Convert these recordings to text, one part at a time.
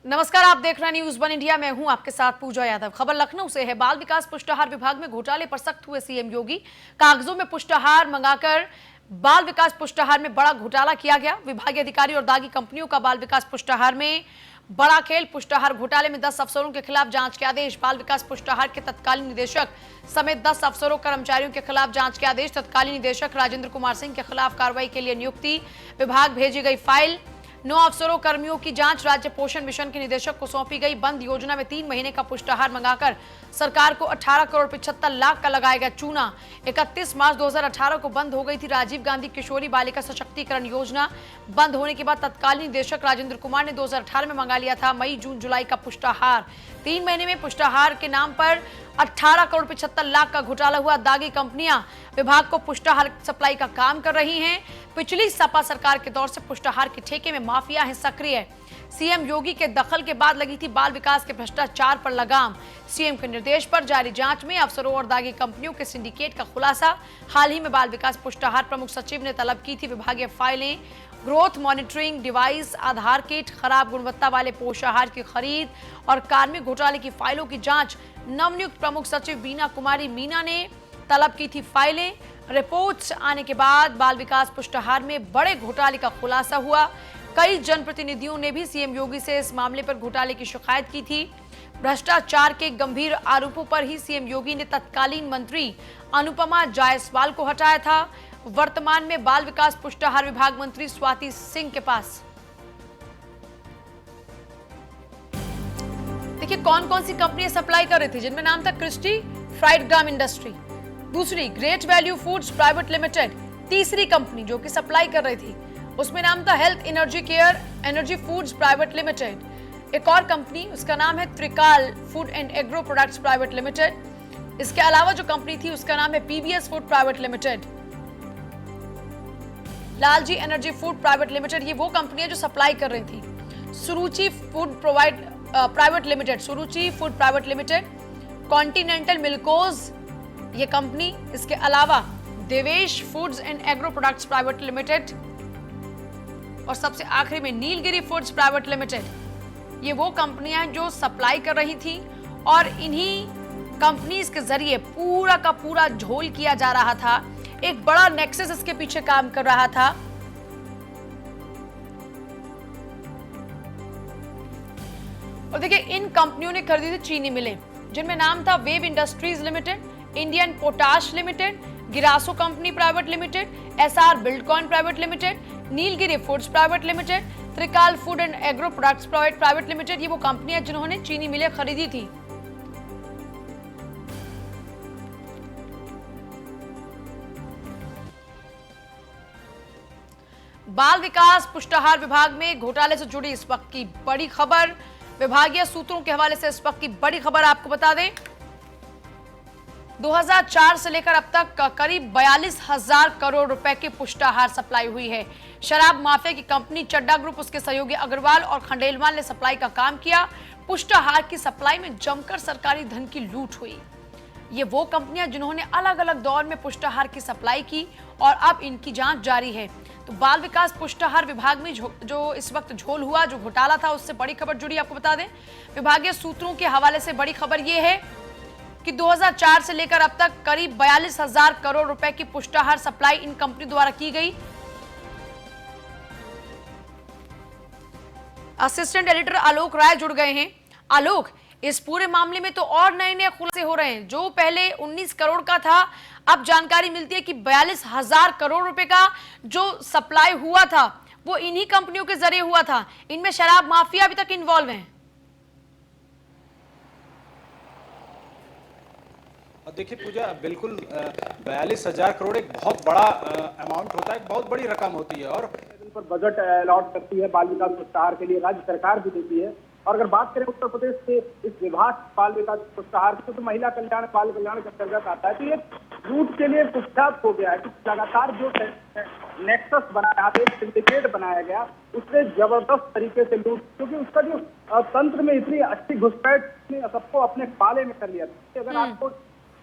नमस्कार, आप देख रहे हैं न्यूज वन इंडिया। मैं हूं आपके साथ पूजा यादव। खबर लखनऊ से है। बाल विकास पुष्टाहार विभाग में घोटाले पर सख्त हुए सीएम योगी। कागजों में पुष्टाहार मंगाकर बाल विकास पुष्टाहार में बड़ा घोटाला किया गया। विभागीय अधिकारी और दागी कंपनियों का बाल विकास पुष्टाहार में बड़ा खेल। पुष्टाहार घोटाले में 10 अफसरों के खिलाफ जांच के आदेश। बाल विकास पुष्टाहार के तत्कालीन निदेशक समेत 10 अफसरों कर्मचारियों के खिलाफ जांच के आदेश। तत्कालीन निदेशक राजेंद्र कुमार सिंह के खिलाफ कार्रवाई के लिए नियुक्ति। विभाग भेजी गई फाइल। 9 अफसरों कर्मियों की जांच राज्य पोषण मिशन के निदेशक को सौंपी गई। बंद योजना में 3 महीने का पुष्टाहार मंगाकर सरकार को 18 करोड़ 75 लाख का लगाया गया चूना। 31 मार्च 2018 को बंद हो गई थी राजीव गांधी किशोरी बालिका सशक्तिकरण योजना। बंद होने के बाद तत्कालीन निदेशक राजेंद्र कुमार ने 2018 में मंगा लिया था मई जून जुलाई का पुष्टाहार। 3 महीने में पुष्टाहार के नाम पर 18 करोड़ 75 लाख का घोटाला हुआ। दागी कंपनियां विभाग को पुष्टाहार सप्लाई का काम कर रही हैं। पिछली सपा सरकार के दौर से पुष्टाहार के ठेके में माफिया है सक्रिय। सीएम योगी के दखल के बाद लगी थी बाल विकास के भ्रष्टाचार पर लगाम। सीएम के निर्देश पर जारी जांच में अफसरों और दागी कंपनियों के सिंडिकेट का खुलासा। हाल ही में बाल विकास पुष्टाहार प्रमुख सचिव ने तलब की थी विभागीय फाइलें, ग्रोथ मॉनिटरिंग डिवाइस, आधार किट, खराब गुणवत्ता वाले पोषाहार की खरीद और कार्मिक घोटाले की फाइलों की जांच। नवनियुक्त प्रमुख सचिव बीना कुमारी मीना ने तलब की थी फाइलें। रिपोर्ट्स आने के बाद बाल विकास पुष्टाहार में बड़े घोटाले का खुलासा हुआ। कई जनप्रतिनिधियों ने भी सीएम योगी से इस मामले पर घोटाले की शिकायत की थी। भ्रष्टाचार के गंभीर आरोपों पर ही सीएम योगी ने तत्कालीन मंत्री अनुपमा जायसवाल को हटाया था। वर्तमान में बाल विकास पुष्टाहार विभाग मंत्री स्वाति सिंह के पास। देखिए कौन कौन सी कंपनियां सप्लाई कर रही थी, जिनमें नाम था क्रिस्टी फ्राइड ग्राम इंडस्ट्री, दूसरी great value foods private limited, तीसरी कंपनी जो कि सप्लाई कर रही थी उसमें नाम था health energy care energy foods private limited. एक और कंपनी उसका नाम है त्रिकाल food and agro products private limited. इसके अलावा जो कंपनी थी उसका नाम है PBS food private limited, Lalji energy food private limited. ये वो कंपनियां जो सप्लाई कर रही थी। सुरुचि फूड प्राइवेट लिमिटेड, सुरुचि फूड प्राइवेट लिमिटेड, कॉन्टिनेंटल मिल्कोज ये कंपनी। इसके अलावा Devesh foods and agro products private limited और सबसे आखिरी में नीलगिरी फूड्स प्राइवेट लिमिटेड। ये वो कंपनियां हैं जो सप्लाई कर रही थी और इन्हीं कंपनीज के जरिए पूरा का पूरा झोल किया जा रहा था। एक बड़ा नेक्सस इसके पीछे काम कर रहा था। और देखिए इन कंपनियों ने खरीदी थी चीनी मिलें, जिनमें नाम था wave industries limited, Indian potash limited, गिरासो कंपनी प्राइवेट लिमिटेड, एसआर बिल्डकॉइन private limited, Nilgiri foods private limited, Trikal food and agro products private limited. ये वो कंपनियां जिन्होंने चीनी मिलें खरीदी थी। बाल विकास पुष्टाहार विभाग में घोटाले से जुड़ी इस वक्त की बड़ी खबर। विभागीय सूत्रों के हवाले से इस वक्त की बड़ी खबर आपको बता दें। 2004 से लेकर अब तक करीब 42,000 करोड़ रुपए की पुष्टाहार सप्लाई हुई है। शराब माफिया की कंपनी चड्डा ग्रुप, उसके सहयोगी अग्रवाल और खंडेलवाल ने सप्लाई का काम किया। पुष्टाहार की सप्लाई में जमकर सरकारी धन की लूट हुई। ये वो कंपनियां जिन्होंने अलग अलग दौर में पुष्टाहार की सप्लाई की और अब इनकी जांच जारी है। तो बाल विकास पुष्टाहार विभाग में जो इस वक्त झोल हुआ, जो घोटाला था, उससे बड़ी खबर जुड़ी आपको बता दें। विभागीय सूत्रों के हवाले से बड़ी खबर यह है कि 2004 से लेकर अब तक करीब 42,000 करोड़ रुपए की पुष्टाहार सप्लाई इन कंपनी द्वारा की गई। असिस्टेंट एडिटर आलोक राय जुड़ गए हैं। आलोक, इस पूरे मामले में तो और नए नए खुलासे हो रहे हैं। जो पहले 19 करोड़ का था, अब जानकारी मिलती है कि 42,000 करोड़ रुपए का जो सप्लाई हुआ था वो इन्हीं कंपनियों के जरिए हुआ था। इनमें शराब माफिया अभी तक इन्वॉल्व है। देखिए पूजा, बिल्कुल 42,000 करोड़ एक बहुत बड़ा अमाउंट होता है, एक बहुत बड़ी रकम होती है और पर बजट अलॉट करती है बाल विकास पुष्टाहार के लिए, राज्य सरकार भी देती है। और अगर बात करें उत्तर प्रदेश के इस विभाग बाल विकास पुष्टाहार की, तो महिला कल्याण बाल कल्याण के अंतर्गत आता है। तो ये लूट के लिए कुख्यात हो गया है कि लगातार जो नेक्सस बनाया, एक सिंडिकेट बनाया गया, उससे जबरदस्त तरीके से लूट, क्योंकि उसका जो तंत्र में इतनी अच्छी घुसपैठ सबको अपने पाले में कर लिया था। अगर आपको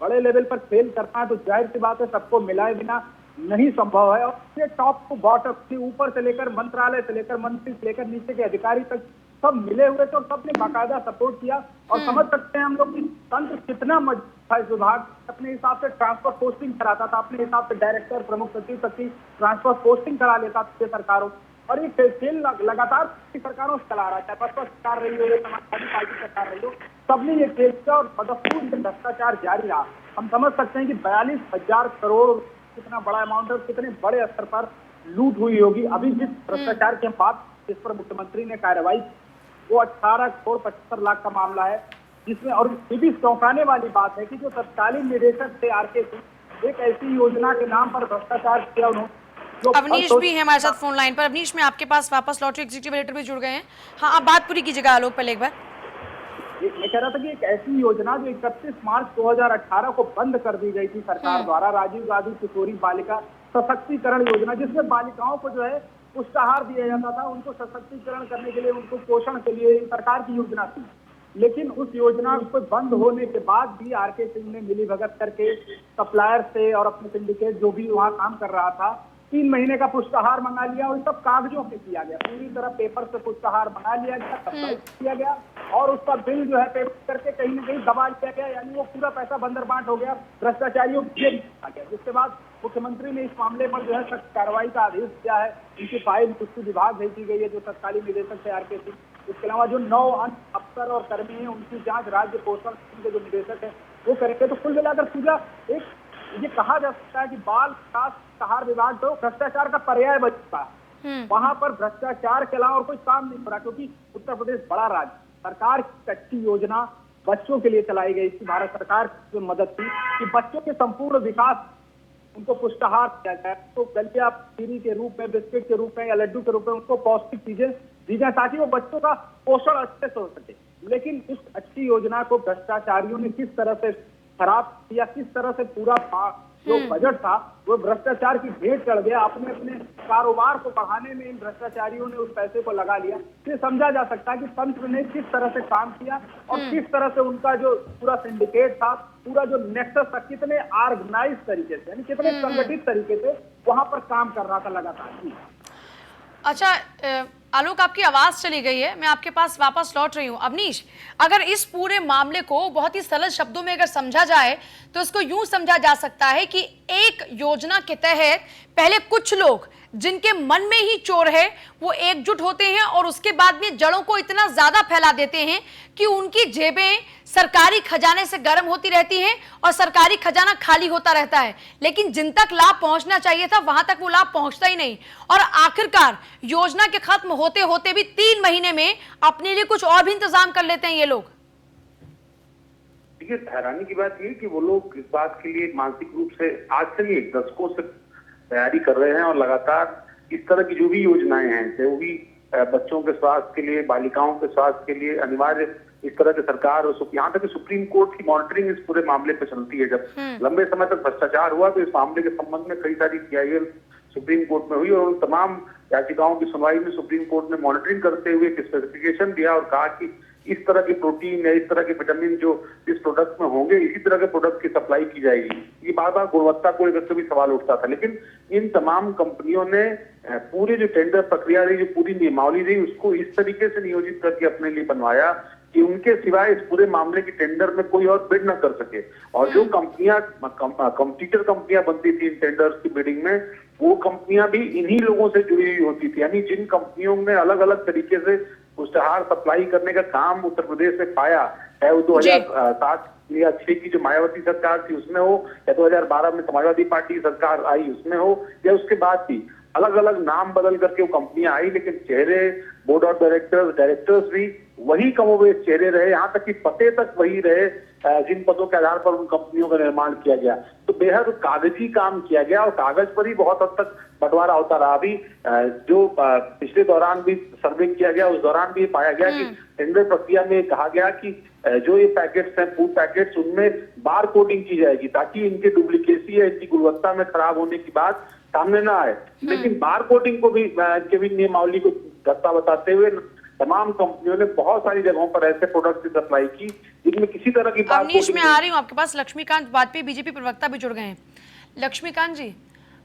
बड़े लेवल पर फेल करना है तो जाहिर सी बात है सबको मिलाए बिना नहीं संभव है। और ये टॉप टू बॉटम, ऊपर से लेकर मंत्रालय से लेकर मंत्री से लेकर नीचे के अधिकारी तक सब मिले हुए थे और सबने बाकायदा सपोर्ट किया। और समझ सकते हैं हम लोग कि तंत्र कितना मजबूत था। इस विभाग अपने हिसाब से ट्रांसफर पोस्टिंग कराता था, अपने हिसाब से डायरेक्टर, प्रमुख सचिव तक की ट्रांसफर पोस्टिंग करा लेता था सरकारों। और ये खेल लगातार सरकारों से चला रहा है, चाहे भाजपा सरकार रही हो या समाजवादी पार्टी सरकार रही हो, सबने ये खेल किया और बदस्तूर भ्रष्टाचार जारी रहा। हम समझ सकते हैं कि 42,000 करोड़ कितना बड़ा अमाउंट है, कितने बड़े स्तर पर लूट हुई होगी। अभी जिस भ्रष्टाचार के बाद जिस पर मुख्यमंत्री ने कार्रवाई, वो 18 करोड़ 75 लाख का मामला है, जिसमें और ये भी चौंकाने वाली बात है कि जो तत्कालीन निदेशक थे आरके सिंह, एक ऐसी योजना के नाम पर भ्रष्टाचार किया उन्होंने। अवनीश भी है हमारे साथ फोन लाइन पर। अवनीश, मैं आपके पास वापस लौट रही हूं, एग्जीक्यूटिव एडिटर भी जुड़ गए हैं। हाँ, आप बात पूरी कीजिएगा आलोक पहले एक बार। मैं कह रहा था कि एक ऐसी योजना जो 31 मार्च 2018 को बंद कर दी गई थी सरकार द्वारा, राजीव गांधी किशोरी बालिका सशक्तिकरण योजना, जिसमें बालिकाओं को जो है पुष्टाहार दिया जाता था, उनको सशक्तिकरण करने के लिए, उनको पोषण के लिए सरकार की योजना थी। लेकिन उस योजना को बंद होने के बाद भी आरके सिंह ने मिलीभगत करके सप्लायर से और अपने सिंडिकेट जो भी वहां काम कर रहा था, 3 महीने का पुष्टाहार मंगा लिया और सब कागजों पे किया गया, पूरी तरह पेपर से पुष्टाहार मंगा लिया गया, सप्लाई किया गया और उसका बिल जो है पेपर करके कहीं न कहीं दबा लिया गया, यानी वो पूरा पैसा बंदरबांट हो गया, भ्रष्टाचारियों को जेल आ गया। जिसके बाद मुख्यमंत्री ने इस मामले पर जो है सख्त कार्रवाई का आदेश दिया है। इनकी फाइल कृषि विभाग भेजी गई है, जो तत्कालीन निदेशक थे आरके सिंह। इसके अलावा जो 9 अन्य अफसर और कर्मी हैं, उनकी जांच राज्य पोषण के जो निदेशक है वो करेंगे। तो कुल मिलाकर पूजा एक ये कहा जा सकता है कि बाल विकास पुष्टाहार विभाग तो भ्रष्टाचार का पर्याय बन चुका है। वहां पर भ्रष्टाचार के अलावा और कोई काम नहीं हो रहा, क्योंकि उत्तर प्रदेश बड़ा राज्य, सरकार की अच्छी योजना बच्चों के लिए चलाई गई थी, भारत सरकार की मदद थी कि बच्चों के संपूर्ण विकास, उनको पुष्टाहार दिया जाए, तो दलिया खीरी के रूप में, बिस्किट के रूप में या लड्डू के रूप में उनको पौष्टिक चीजें दी जाए ताकि वो बच्चों का पोषण अच्छे से हो सके। लेकिन इस अच्छी योजना को भ्रष्टाचारियों ने किस तरह से खराब किया, किस तरह से पूरा जो बजट था वो भ्रष्टाचार की भेंट चढ़ गया। अपने अपने कारोबार को बढ़ाने में इन भ्रष्टाचारियों ने उस पैसे को लगा लिया। ये समझा जा सकता है कि तंत्र ने किस तरह से काम किया और किस तरह से उनका जो पूरा सिंडिकेट था, पूरा जो नेक्सस था, कितने ऑर्गेनाइज तरीके से, यानी कितने संगठित तरीके से वहां पर काम कर रहा था लगातार। अच्छा आलोक, आपकी आवाज चली गई है, मैं आपके पास वापस लौट रही हूँ। अवनीश, अगर इस पूरे मामले को बहुत ही सरल शब्दों में अगर समझा जाए तो इसको यूं समझा जा सकता है कि एक योजना के तहत पहले कुछ लोग जिनके मन में ही चोर है वो एकजुट होते हैं और उसके बाद में जड़ों को इतना ज्यादा फैला देते हैं कि उनकी जेबें सरकारी खजाने से गर्म होती रहती हैं और सरकारी खजाना खाली होता रहता है, लेकिन जिन तक लाभ पहुंचना चाहिए था वहां तक वो लाभ पहुंचता ही नहीं। और आखिरकार योजना के खत्म होते होते भी 3 महीने में अपने लिए कुछ और भी इंतजाम कर लेते हैं ये लोग। देखिए, हैरानी की बात ये कि वो लोग इस बात के लिए मानसिक रूप से आज से नहीं, दशकों से तैयारी कर रहे हैं और लगातार इस तरह की जो भी योजनाएं हैं, जो भी बच्चों के स्वास्थ्य के लिए, बालिकाओं के स्वास्थ्य के लिए अनिवार्य इस तरह की सरकार और यहाँ तक कि सुप्रीम कोर्ट की मॉनिटरिंग इस पूरे मामले पे चलती है। जब लंबे समय तक भ्रष्टाचार हुआ तो इस मामले के संबंध में कई सारी PIL सुप्रीम कोर्ट में हुई और उन तमाम याचिकाओं की सुनवाई में सुप्रीम कोर्ट ने मॉनिटरिंग करते हुए एक स्पेसिफिकेशन दिया और कहा कि इस तरह की प्रोटीन या इस तरह के विटामिन जो इस प्रोडक्ट में होंगे, इसी तरह के प्रोडक्ट की सप्लाई की जाएगी। ये बार बार गुणवत्ता को लेकर के भी सवाल उठता था, लेकिन इन तमाम कंपनियों ने पूरे जो टेंडर प्रक्रिया रही, जो पूरी नियमावली रही, उसको इस तरीके से नियोजित करके अपने लिए बनवाया कि उनके सिवाय इस पूरे मामले की टेंडर में कोई और बिड न कर सके। और जो कंपनियां कंपटीटर कंपनियां बनती थी इन टेंडर्स की बिडिंग में, वो कंपनियां भी इन्हीं लोगों से जुड़ी हुई होती थी। यानी जिन कंपनियों ने अलग अलग तरीके से पुष्टाहार सप्लाई करने का काम उत्तर प्रदेश में पाया, चाहे वो 2007 या 6 की जो मायावती सरकार थी उसमें हो, या 2012 में समाजवादी पार्टी सरकार आई उसमें हो, या उसके बाद भी अलग अलग नाम बदल करके वो कंपनियां आई, लेकिन चेहरे, बोर्ड ऑफ डायरेक्टर्स भी वही कमोबेश चेहरे रहे, यहाँ तक कि पते तक वही रहे जिन पदों के आधार पर उन कंपनियों का निर्माण किया गया। तो बेहद कागजी काम किया गया और कागज पर ही बहुत हद तक बंटवारा होता रहा। अभी जो पिछले दौरान भी सर्वे किया गया, उस दौरान भी पाया गया कि टेंडर प्रक्रिया में कहा गया कि जो ये पैकेट्स हैं, फूड पैकेट्स, उनमें बार कोडिंग की जाएगी ताकि इनके डुप्लीकेसी या इनकी गुणवत्ता में खराब होने की बात सामने ना आए। लेकिन बार कोडिंग को भी नियमावली को धत्ता बताते हुए तमाम कंपनियों ने बहुत सारी जगहों पर ऐसे प्रोडक्ट की सप्लाई की जिनमें किसी तरह की बात। अवनीश, मैं आ रही हूँ आपके पास। लक्ष्मीकांत वाजपेयी बीजेपी प्रवक्ता भी जुड़ गए हैं। लक्ष्मीकांत जी,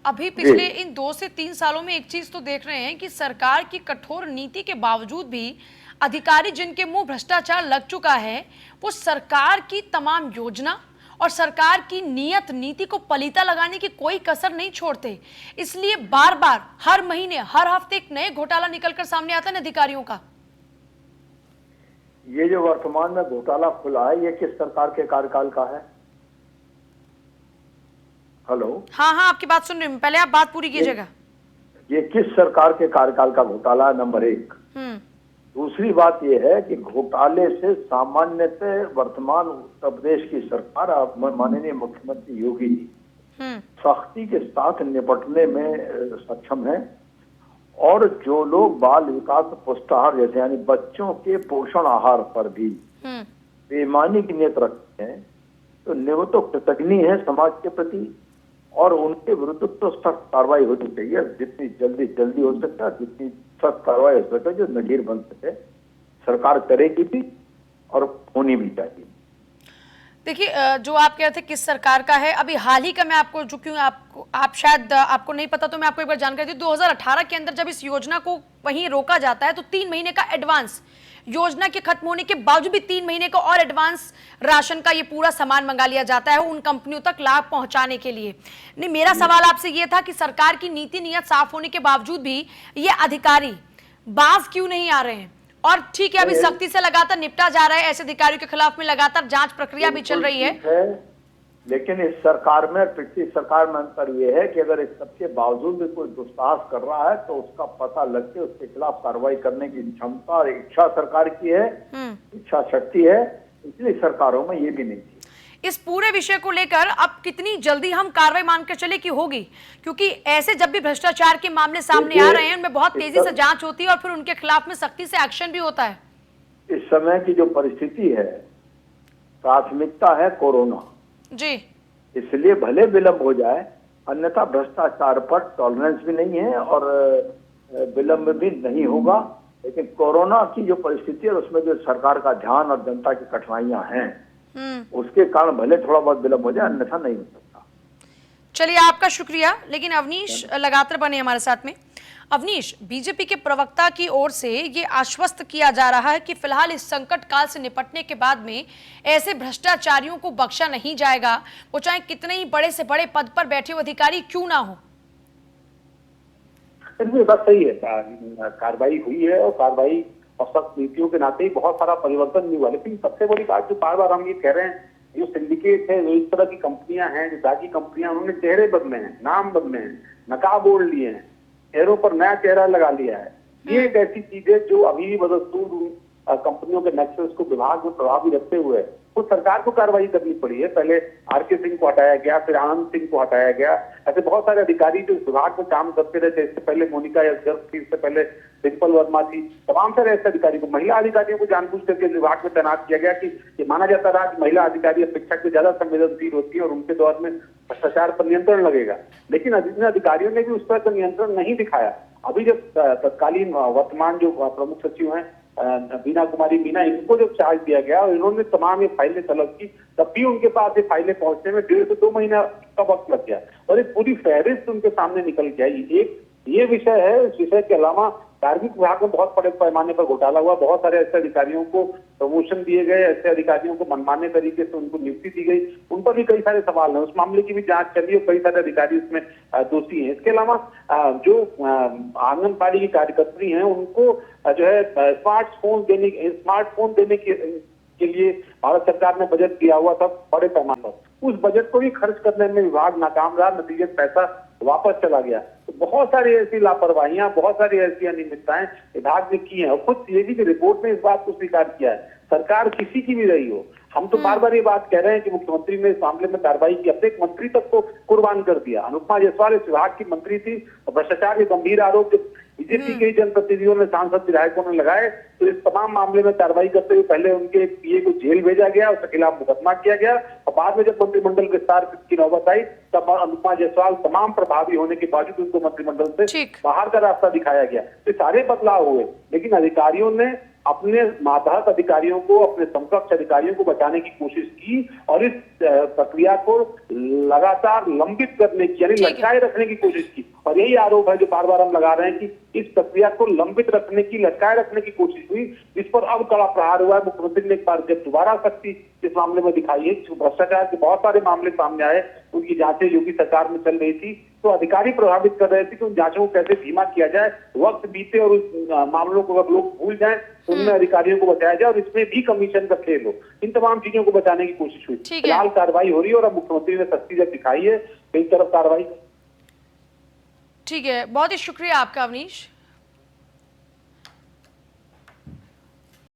अभी पिछले इन 2 से 3 सालों में एक चीज तो देख रहे हैं कि सरकार की कठोर नीति के बावजूद भी अधिकारी जिनके मुंह भ्रष्टाचार लग चुका है वो सरकार की तमाम योजना और सरकार की नियत नीति को पलीता लगाने की कोई कसर नहीं छोड़ते। इसलिए बार बार हर महीने हर हफ्ते एक नए घोटाला निकलकर सामने आता है अधिकारियों का। ये जो वर्तमान में घोटाला खुला है, ये किस सरकार के कार्यकाल का है? हेलो। हाँ हाँ, आपकी बात सुन रही हूँ, पहले आप बात पूरी कीजिएगा। ये किस सरकार के कार्यकाल का घोटाला है, नंबर एक। दूसरी बात यह है कि घोटाले से सामान्यतः वर्तमान उत्तर प्रदेश की सरकार, माननीय मुख्यमंत्री योगी जी सख्ती के साथ निपटने में सक्षम है। और जो लोग बाल विकास पुष्टाहार जैसे यानी बच्चों के पोषण आहार पर भी बेईमानी की नीयत रखते हैं, तो वो तो कृतज्ञ है समाज के प्रति, और उनके विरुद्ध तो सख्त कार्रवाई होनी चाहिए। जितनी जल्दी हो सकता है, जितनी सख्त कार्रवाई हो सके, जो नजीर बन सके, सरकार करेगी भी और होनी भी चाहिए। देखिए, जो आप कह रहे थे किस सरकार का है, अभी हाल ही का मैं आपको, जो क्यों आप शायद आपको नहीं पता तो मैं आपको एक बार जानकारी दूं, 2018 के अंदर जब इस योजना को वहीं रोका जाता है तो 3 महीने का एडवांस, योजना के खत्म होने के बावजूद भी 3 महीने का और एडवांस राशन का ये पूरा सामान मंगा लिया जाता है उन कंपनियों तक लाभ पहुंचाने के लिए। नहीं, मेरा सवाल आपसे ये था कि सरकार की नीति नियत साफ होने के बावजूद भी ये अधिकारी बाज क्यों नहीं आ रहे हैं? और ठीक है, अभी सख्ती से लगातार निपटा जा रहा है, ऐसे अधिकारियों के खिलाफ में लगातार जांच प्रक्रिया भी चल रही है। लेकिन इस सरकार में पिछली सरकार में अंतर यह है कि अगर इस सबके बावजूद भी कोई दुस्साहस कर रहा है तो उसका पता लग के उसके खिलाफ कार्रवाई करने की क्षमता और इच्छा सरकार की है, इच्छा शक्ति है। पिछली सरकारों में ये भी नहीं थी। इस पूरे विषय को लेकर अब कितनी जल्दी हम कार्रवाई मानकर चले कि होगी? क्योंकि ऐसे जब भी भ्रष्टाचार के मामले सामने आ रहे हैं उनमें बहुत तेजी से जांच होती है और फिर उनके खिलाफ में सख्ती से एक्शन भी होता है। इस समय की जो परिस्थिति है, प्राथमिकता है कोरोना जी, इसलिए भले विलंब हो जाए, अन्यथा भ्रष्टाचार पर टॉलरेंस भी नहीं है और विलंब भी नहीं होगा। लेकिन कोरोना की जो परिस्थिति है उसमें जो सरकार का ध्यान और जनता की कठिनाइयां हैं उसके कारण भले थोड़ा बहुत विलंब हो जाए, अन्यथा नहीं हो सकता। चलिए, आपका शुक्रिया। लेकिन अवनीश लगातार बने हमारे साथ में। अवनीश, बीजेपी के प्रवक्ता की ओर से ये आश्वस्त किया जा रहा है कि फिलहाल इस संकट काल से निपटने के बाद में ऐसे भ्रष्टाचारियों को बख्शा नहीं जाएगा, वो चाहे कितने ही बड़े से बड़े पद पर बैठे हुए अधिकारी क्यों ना हो। बात सही है, कार्रवाई हुई है और कार्रवाई और सख्त नीतियों के नाते ही बहुत सारा परिवर्तन नहीं हुआ। लेकिन सबसे बड़ी बात जो बार बार हम ये कह रहे हैं, जो सिंडिकेट है, जो इस तरह की कंपनियां हैं, जो दागी कंपनियां, उन्होंने चेहरे बदले हैं, नाम बदले हैं, नकाब ओढ़ लिए हैं, चेहरों पर नया चेहरा लगा लिया है। ये एक ऐसी चीज है जो अभी भी बदस्तूर कंपनियों के नेक्सस को विभाग में प्रभावी रखते हुए तो सरकार को कार्रवाई करनी पड़ी है। पहले आर.के. सिंह को हटाया गया, फिर आनंद सिंह को हटाया गया। ऐसे बहुत सारे अधिकारी जो विभाग में काम करते रहे थे, इससे पहले मोनिका यादव थी, इससे पहले डिम्पल वर्मा थी, तमाम सारे ऐसे अधिकारी को, महिला अधिकारियों को जानबूझ करके विभाग में तैनात किया गया कि ये माना जाता रहा कि महिला अधिकारी अपेक्षा से ज्यादा संवेदनशील होती है और उनके दौर में भ्रष्टाचार पर नियंत्रण लगेगा। लेकिन इन अधिकारियों ने भी उस पर नियंत्रण नहीं दिखाया। अभी जब तत्कालीन वर्तमान जो प्रमुख सचिव हैं बीना कुमारी मीना, इनको जब चार्ज दिया गया और इन्होंने तमाम ये फाइलें तलब की, तब भी उनके पास ये फाइलें पहुंचने में 1.5 से 2 महीना का वक्त लग गया और एक पूरी फहरिस्त उनके सामने निकल के आई। एक ये विषय है। इस विषय के अलावा कार्मिक विभाग में बहुत बड़े पैमाने पर घोटाला हुआ, बहुत सारे ऐसे अधिकारियों को प्रमोशन दिए गए, ऐसे अधिकारियों को मनमाने तरीके से उनको नियुक्ति दी गई, उन पर भी कई सारे सवाल हैं। उस मामले की भी जांच चली और कई सारे अधिकारी इसमें दोषी हैं। इसके अलावा जो आंगनबाड़ी की कार्यकर्त्री हैं उनको जो है स्मार्टफोन देने के लिए भारत सरकार ने बजट दिया हुआ था बड़े पैमाने पर, उस बजट को भी खर्च करने में विभाग नाकाम रहा, नतीजे पैसा वापस चला गया। तो बहुत सारी ऐसी लापरवाहियां, बहुत सारी ऐसी अनियमितताएं विभाग ने की हैं और खुद सीएजी की रिपोर्ट में इस बात को स्वीकार किया है। सरकार किसी की भी रही हो, हम तो बार बार ये बात कह रहे हैं कि मुख्यमंत्री ने इस मामले में कार्रवाई की, अपने एक मंत्री तक को कुर्बान कर दिया। अनुपमा जायसवाल इस विभाग की मंत्री थी और भ्रष्टाचार के गंभीर आरोप बीजेपी के जनप्रतिनिधियों ने, सांसद विधायकों ने लगाए, तो इस तमाम मामले में कार्रवाई करते हुए पहले उनके पीए को जेल भेजा गया, उसके खिलाफ मुकदमा किया गया और बाद में जब मंत्रिमंडल विस्तार की नौबत आई तब अनुपमा जायसवाल तमाम प्रभावी होने के बावजूद उनको मंत्रिमंडल से बाहर का रास्ता दिखाया गया। तो सारे बदलाव हुए, लेकिन अधिकारियों ने अपने मातहत अधिकारियों को, अपने समकक्ष अधिकारियोयों को बचाने की कोशिश की और इस प्रक्रिया को लगातार लंबित करने की, यानी लटकाए रखने की कोशिश की। और यही आरोप है जो बार बार हम लगा रहे हैं कि इस प्रक्रिया को लंबित रखने की, लटकाए रखने की कोशिश हुई, जिस पर अब कड़ा प्रहार हुआ है। मुख्यमंत्री ने एक बार जब दोबारा सख्ती इस मामले में दिखाई है, भ्रष्टाचार के बहुत सारे मामले सामने आए, उनकी जांचें योगी सरकार में चल रही थी, तो अधिकारी प्रभावित कर रहे थे कि उन जांचों को कैसे धीमा किया जाए, वक्त बीते और उस मामलों को अगर लोग भूल जाएं तो उनमें अधिकारियों को बचाया जाए और इसमें भी कमीशन का खेल हो। इन तमाम चीजों को बचाने की कोशिश हुई। ठीक है। फिलहाल कार्रवाई हो रही है और अब मुख्यमंत्री ने सख्ती जब दिखाई है, कई तरफ कार्रवाई। ठीक है, बहुत ही शुक्रिया आपका अवनीश।